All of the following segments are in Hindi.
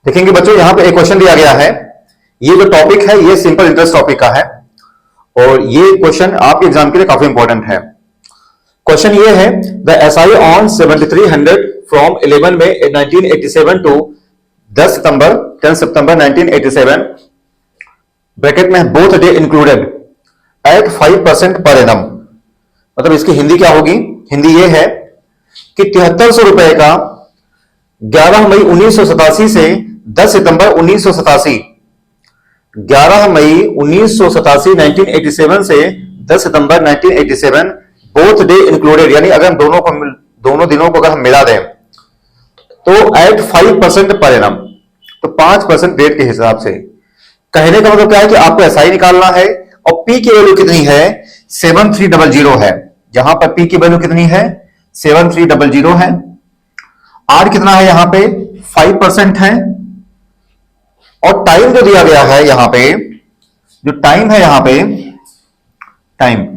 देखेंगे बच्चों, यहां पे एक क्वेश्चन दिया गया है। ये जो टॉपिक है ये सिंपल इंटरेस्ट टॉपिक का है और ये क्वेश्चन आपके एग्जाम के लिए काफी इंपॉर्टेंट है। क्वेश्चन ये है, द एसआई ऑन 7300 फ्रॉम 11 मई 1987 टू 10 सितंबर 1987 ब्रैकेट में both day included at 5% per annum. मतलब इसकी हिंदी क्या होगी? हिंदी ये है कि 7300 रुपए का 11 मई 1987 से 10 सितंबर 1987, 11 मई 1987 1987 से 10 सितंबर 1987 बोथ डे इंक्लूडेड, यानी अगर हम दोनों दिनों को अगर हम मिला दें तो एट 5% पर एनम, तो 5% रेट के हिसाब से। कहने का मतलब क्या है कि आपको एसआई निकालना है और पी की वैल्यू कितनी है? 7300 है। यहां पर पी की वैल्यू कितनी है? 7300 है। आर कितना है? यहां पे 5% है। और टाइम जो दिया गया है यहां पे, जो टाइम है यहां पे, टाइम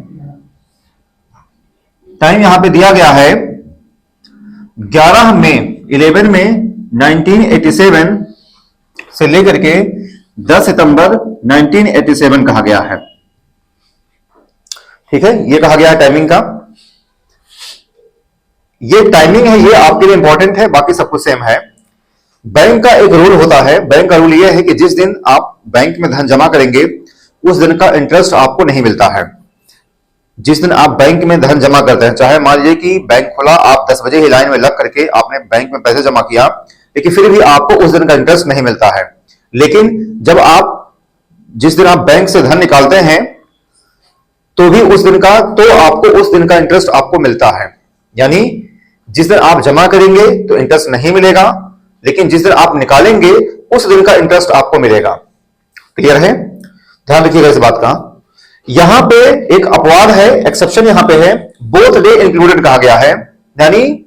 यहां पे दिया गया है 11 में 1987 से लेकर के 10 सितंबर 1987 कहा गया है। ठीक है, ये कहा गया है टाइमिंग का। ये टाइमिंग है, ये आपके लिए इंपॉर्टेंट है, बाकी सब कुछ सेम है। बैंक का एक रूल होता है, बैंक का रूल ये है कि जिस दिन आप बैंक में धन जमा करेंगे उस दिन का इंटरेस्ट आपको नहीं मिलता है। जिस दिन आप बैंक में धन जमा करते हैं, चाहे मान लीजिए कि बैंक खुला, आप 10 बजे ही लाइन में लग करके आपने बैंक में पैसे जमा किया, लेकिन फिर भी आपको उस दिन का इंटरेस्ट नहीं मिलता है। लेकिन जब आप जिस दिन आप बैंक से धन निकालते हैं तो भी उस दिन का, तो आपको उस दिन का इंटरेस्ट आपको मिलता है। यानी जिस दिन आप जमा करेंगे तो इंटरेस्ट नहीं मिलेगा, लेकिन जिस दिन आप निकालेंगे उस दिन का इंटरेस्ट आपको मिलेगा। क्लियर है? ध्यान रखिएगा इस बात का। यहां पे एक अपवाद है, एक्सेप्शन यहां पे है, बोथ डे इंक्लूडेड कहा गया है। यानी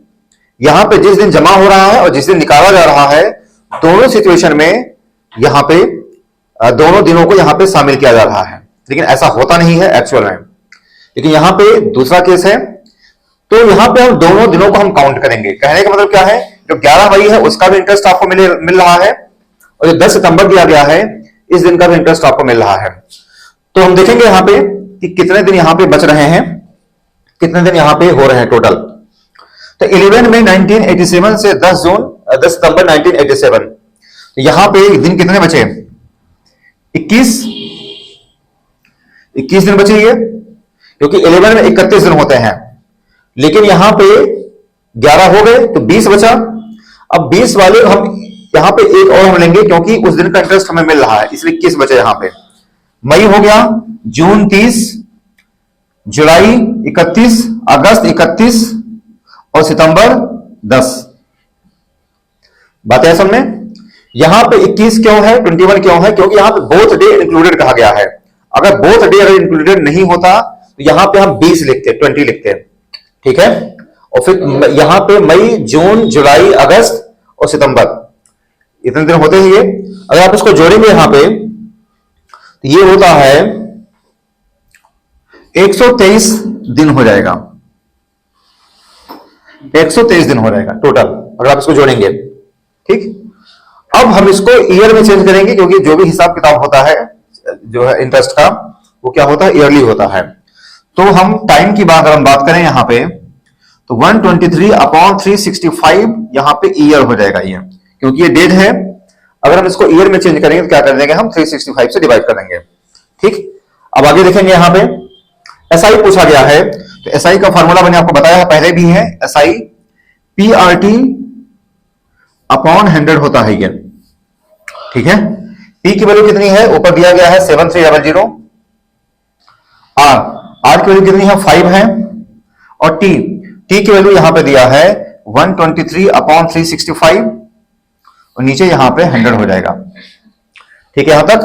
यहां पे जिस दिन जमा हो रहा है और जिस दिन निकाला जा रहा है, दोनों सिचुएशन में यहां पे दोनों दिनों को यहां पे शामिल किया जा रहा है। लेकिन ऐसा होता नहीं है एक्चुअल में। लेकिन यहां पे दूसरा केस है, तो यहां पे हम दोनों दिनों को हम काउंट करेंगे। कहने का मतलब क्या है, जो 11 मई है उसका भी इंटरेस्ट आपको मिल रहा है और जो 10 सितंबर दिया गया है इस दिन का भी इंटरेस्ट आपको मिल रहा है। तो हम देखेंगे यहां पे कि कितने दिन यहां पे बच रहे हैं, कितने दिन यहां पे हो रहे हैं टोटल। तो 11 मई 1987 से 10 सितंबर 1987, तो यहां पे दिन कितने बचे? 21 दिन बचे ये, क्योंकि 11 में 31 दिन होते हैं। लेकिन यहां पे 11 हो गए तो 20 बचा। अब 20 वाले हम यहां पे एक और हम लेंगे क्योंकि उस दिन का इंटरेस्ट हमें मिल रहा है, इसलिए 21 बचे यहां पे। मई हो गया, जून 30, जुलाई 31, अगस्त 31 और सितंबर 10। बात है समझ में? यहां पे 21 क्यों है, 21 क्यों है? क्योंकि यहां पे बोथ डे इंक्लूडेड कहा गया है। अगर बोथ डे अगर इंक्लूडेड नहीं होता तो यहां पे हम 20 लिखते, 20 लिखते। ठीक है, और फिर यहां पे मई, जून, जुलाई, अगस्त और सितंबर, इतने दिन होते हैं ये। अगर आप इसको जोड़ेंगे यहां पे तो ये होता है 123 दिन हो जाएगा। 123 दिन हो जाएगा टोटल अगर आप इसको जोड़ेंगे। ठीक, अब हम इसको ईयर में चेंज करेंगे क्योंकि जो भी हिसाब किताब होता है जो है इंटरेस्ट का, वो क्या होता है? ईयरली होता है। तो हम टाइम की बात अगर हम बात करें यहां पे तो 123/365 यहां पे ईयर हो जाएगा ये, क्योंकि ये डेज है। अगर हम इसको ईयर में चेंज करेंगे तो क्या कर देंगे हम? 365 से डिवाइड कर देंगे। ठीक, अब आगे देखेंगे यहां पे एसआई पूछा गया है। तो एसआई का फॉर्मूला मैंने आपको बताया पहले भी है, एसआई PRT/100 होता है ये। ठीक है, पी की वैल्यू कितनी है? ऊपर दिया गया है 7300। आर की वैल्यू कितनी है? 5 है। और टी की वैल्यू यहां पे दिया है 123/365 और नीचे यहां पे 100 हो जाएगा। ठीक है यहां तक।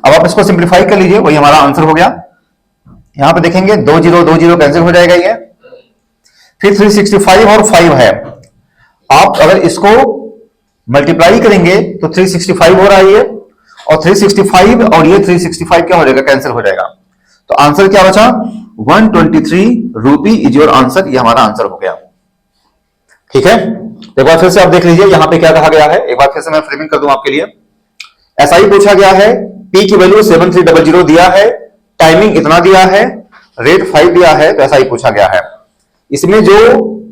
अब आप इसको सिंप्लीफाई कर लीजिए, वही हमारा आंसर हो गया। यहां पे देखेंगे 2 0 कैंसिल हो जाएगा ये। फिर 365 और 5 है, आप अगर इसको मल्टीप्लाई करेंगे तो 365 हो रहा है ये, और 365 और ये 365 क्या हो जाएगा? कैंसिल हो जाएगा। तो आंसर क्या बचा? 123 रुपी इज योर आंसर। ये हमारा आंसर हो गया। ठीक है। तो एक बार फिर से आप देख लीजिए यहां पे क्या कहा गया है, एक बार फिर से मैं फ्रेमिंग कर दूं आपके लिए। ऐसा ही पूछा गया है, पी की वैल्यू 7300 दिया है, टाइमिंग इतना दिया है, रेट 5 दिया है, तो ऐसा ही पूछा गया है। इसमें जो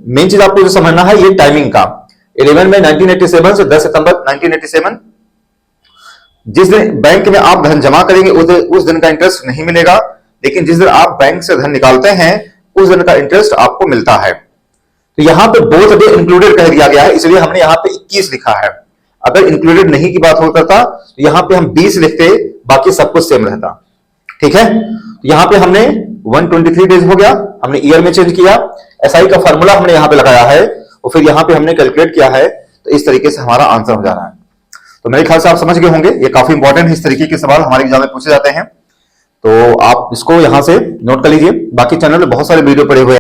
मेन चीज आपको जो समझना है ये टाइमिंग का। 11 में 1987 से 10 सितंबर 1987, जिस दिन बैंक में आप धन जमा करेंगे उस दिन का इंटरेस्ट नहीं मिलेगा, लेकिन जिस दिन आप बैंक से धन निकालते हैं उस दिन का इंटरेस्ट आपको मिलता है। तो यहां पे बोथ डे इंक्लूडेड कह दिया गया है, इसलिए हमने यहां पे 21 लिखा है। अगर इंक्लूडेड नहीं की बात हो करता तो यहां पे हम 20 लिखते, बाकी सब कुछ सेम रहता। ठीक है, तो यहां पे हमने 123 डेज हो गया, हमने ईयर में चेंज किया, एसआई का फॉर्मूला हमने यहां पे लगाया है और फिर यहां पे हमने कैलकुलेट किया है, तो इस तरीके से हमारा आंसर हो जा रहा है। तो मेरे ख्याल से आप समझ गए होंगे, ये काफी इंपॉर्टेंट है, इस तरीके के सवाल हमारे एग्जाम में पूछे जाते हैं। तो आप इसको यहां से नोट कर लीजिए। बाकी चैनल में बहुत सारे वीडियो पड़े हुए हैं।